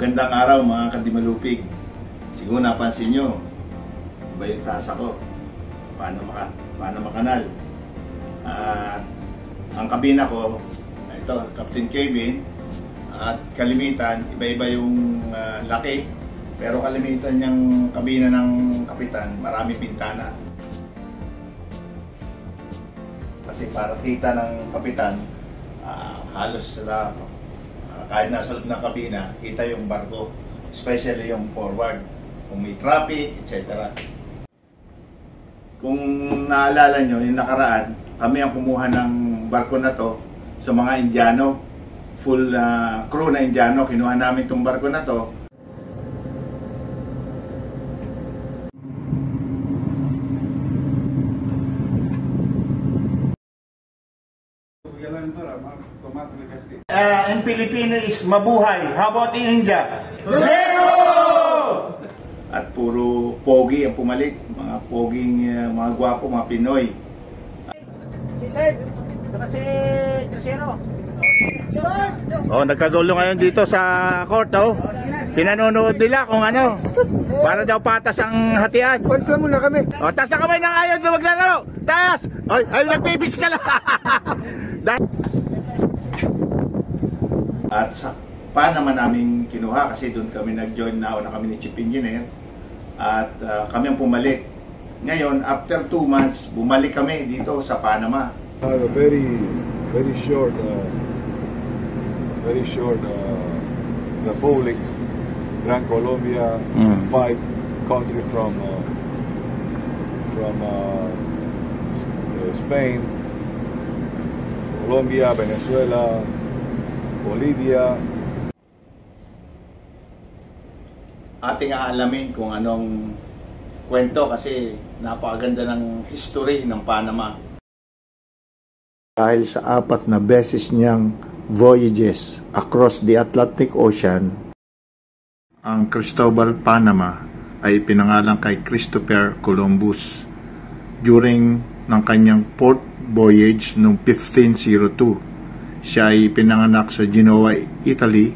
Magandang araw mga kadimalupig. Siguro napansin nyo, iba yung tasa ko. Panama Canal. At ang kabina ko, ito, Captain Kevin. At kalimitan, iba-iba yung laki. Pero kalimitan yung kabina ng kapitan, marami pintana. Kasi para kita ng kapitan, halos sila kahit nasa loob ng kabina, kita yung barko, especially yung forward, kung may traffic, etc. Kung naalala nyo, yung nakaraan, kami ang kumuha ng barko na to sa mga Indiano, full crew na Indiano, kinuha namin itong barko na to. In Filipino is mabuhay. How about in India? Zero! At puro pogi ang pumalit. Mga poging, mga gwapo, mga Pinoy. Si Lord, si Crucero. Oh, nagkagulo ngayon dito sa court, oh. Pinanonood nila kung ano. Para daw patas ang hatian. Pons lang muna kami. Oh, taas na kamay ng ayaw na maglaro. Taas! Ay, nagpipis ka lang. At sa Panama namin kinuha kasi doon kami nag-join na kami ni Chief Engineer. At kami ang pumalit. Ngayon, after 2 months, bumalik kami dito sa Panama. A very short Republic, Gran Colombia, 5 countries from Spain, Colombia, Venezuela, Bolivia. Ating aalamin kung anong kwento kasi napakaganda ng history ng Panama. Dahil sa 4 na beses niyang voyages across the Atlantic Ocean, ang Cristobal Panama ay pinangalan kay Christopher Columbus during ng kanyang port voyage noong 1502. Siya ay pinanganak sa Genoa, Italy,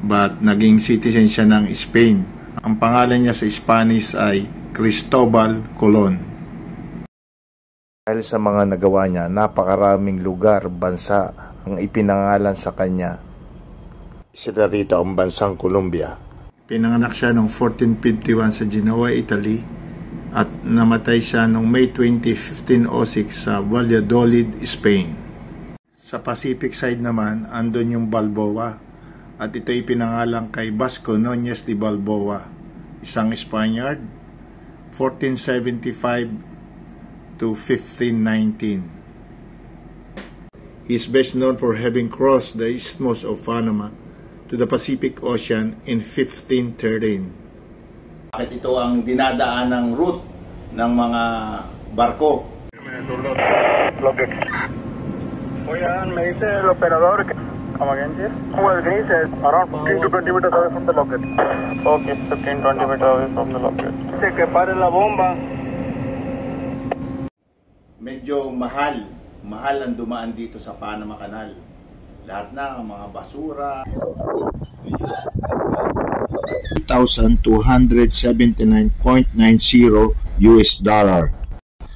but naging citizen siya ng Spain. Ang pangalan niya sa Spanish ay Cristobal Colon. Dahil sa mga nagawa niya, napakaraming lugar, bansa ang ipinangalan sa kanya. Sila rito ang bansang Colombia. Pinanganak siya noong 1451 sa Genoa, Italy, at namatay siya noong May 20, 1506 sa Valladolid, Spain. Sa Pacific side naman, andon yung Balboa at ito ay pinangalan kay Vasco Núñez de Balboa, isang Spaniard, 1475 to 1519. He is best known for having crossed the Isthmus of Panama to the Pacific Ocean in 1513. Bakit ito ang dinadaan ng route ng mga barko? Oigan, me dice el operador que well, Greece is around 15 to 20 meters away from the locket. Okay, 15-20 meters away from the locket. Dice que pare la bomba. Medyo mahal ang dumaan dito sa Panama Canal. Lahat na ang mga basura. $1,279.90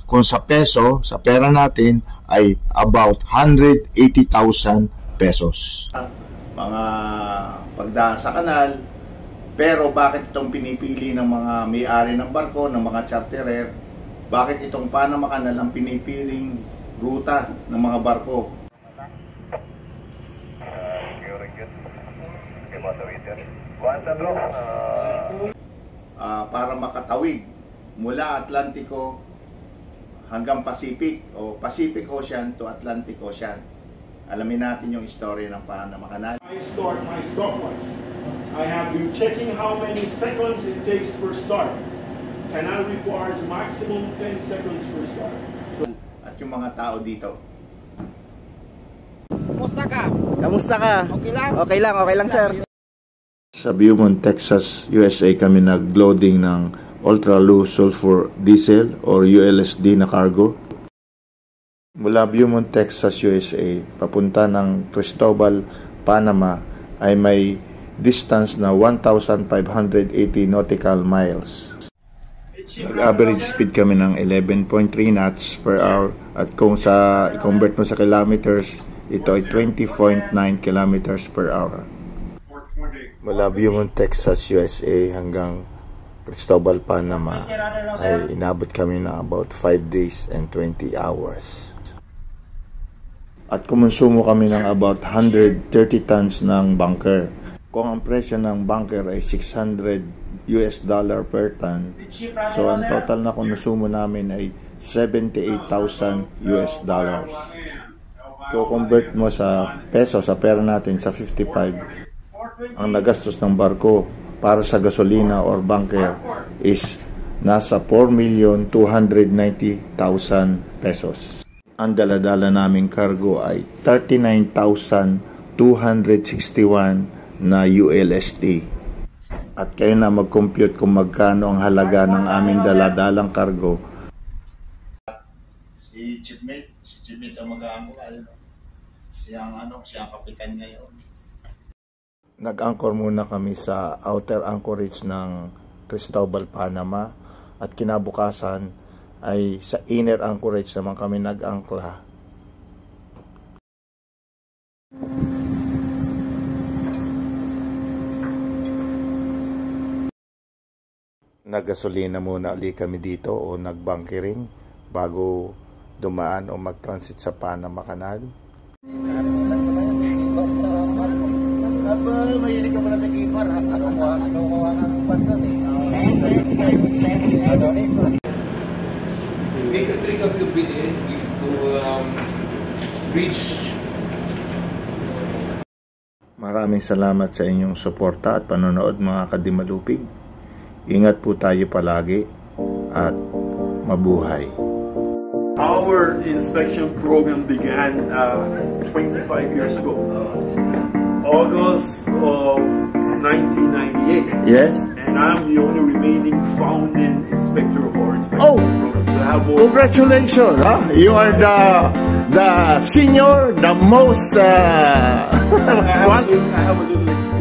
Kung sa peso, sa pera natin ay about 180,000 pesos. Mga pagdaan sa kanal, pero bakit itong pinipili ng mga may-ari ng barko, ng mga charterer? Bakit itong Panama Canal ang pinipiling ruta ng mga barko? Para makatawid mula Atlantiko hanggang Pacific o Pacific Ocean to Atlantic Ocean. Alamin natin yung istorya ng Panama Canal. I start my stopwatch. I have been checking how many seconds it takes per start. Canal requires maximum 10 seconds per start. At yung mga tao dito. Kumusta ka? Kamusta ka? Okay lang? Okay lang sir. Sa Beaumont, Texas, USA kami nag-loading ng ultra-low sulfur diesel or ULSD na cargo. Mula Beaumont, Texas, USA, papunta ng Cristobal, Panama ay may distance na 1,580 nautical miles. Nag-average speed kami ng 11.3 knots per hour at kung i-convert mo sa kilometers, ito ay 20.9 kilometers per hour. Mula Beaumont, Texas, USA hanggang Cristobal, Panama ay inabot kami na about 5 days and 20 hours. At kumonsumo kami ng about 130 tons ng bunker. Kung ang presyo ng bunker ay $600 per ton, so ang total na konsumo namin ay $78,000. Kung convert mo sa peso, sa pera natin, sa 55, ang nagastos ng barko para sa gasolina or bunker is nasa 4,290,000 pesos. Ang daladala naming cargo ay 39,261 na ULSD. At kayo na mag-compute kung magkano ang halaga ng aming daladalang cargo. Si Chipmate ang mag-aangkor. Siyang kapitan ngayon. Nag-anchor muna kami sa outer anchorage ng Cristobal, Panama, at kinabukasan ay sa inner anchorage naman kami nag-ankla. Naggasolina muna ulit kami dito o nagbunkering bago dumaan o mag-transit sa Panama Canal. Mahilig ka pala sa kipar. Make a trick of your video to reach. Maraming salamat sa inyong suporta at panonood, mga kadimalupig. Ingat po tayo palagi at mabuhay. Our inspection program began 25 years ago. August of 1998. Yes? And I'm the only remaining founding inspector of our inspection program. So I have Congratulations! Huh? You are the senior, the most I have a little experience.